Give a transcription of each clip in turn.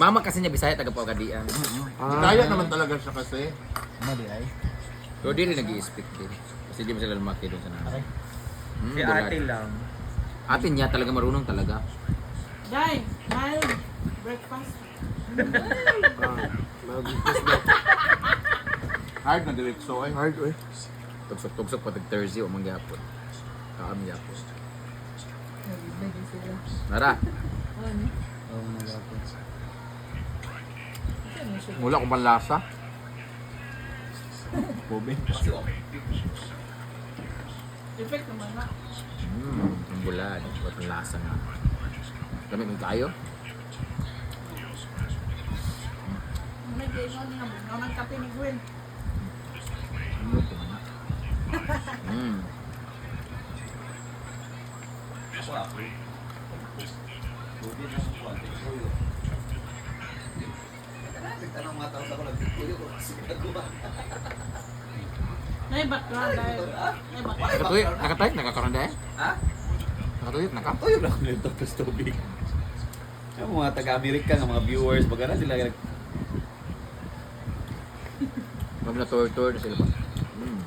Mama kasi niya Bisaya, taga Pagadian. Kaya naman talaga siya kasi. Mali ay. Pero di rin nag-i-speak din. Kasi di ba sila lumaki doon sa nanay. Si ate lang. Ate niya talaga marunong talaga. Day, mild breakfast. Hard na diretso eh. Hard, eh. Tugsok-tugsok pag Thursday o mangyapon. Kaam yapon. Nara, Oo, nagapon. mula kung panlasa. Kobe. Effect naman na. Ang bulad. Ba't ang lasa nga. Lamig mo tayo? May gano'n niya. Naman kape ni Gwen. Ano ko na? May background dahil. May background. Nakatuyot? Nakatayot? Nakakaranda eh? Ha? Nakatuyot? Naka? Tuyog lang nito tapos tubig. Yung mga taga-Amerika ng mga viewers, baga na sila. Mami na tour-tour na sila ba?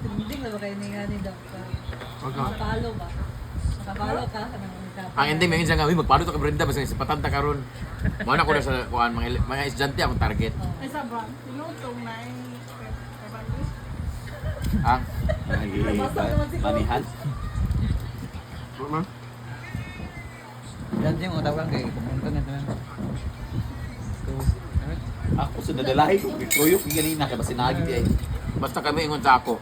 Hindi na ba kayo ni Doc? Nakapalo ba? Nakapalo ka? Ang ending, may minsan nga, magpalo to ka Brenda, basta sa patanta karon. Mana ko na sa kuan mga estudyante akong target. Ay sabang. Tinutong na yung Ang Manihan. Mama? Yan yung utawang kay pumunta na naman. Ako sa nadalahi ko, tuyok yung ganina kaya basinagi di ay. basta kami ingon sa ako.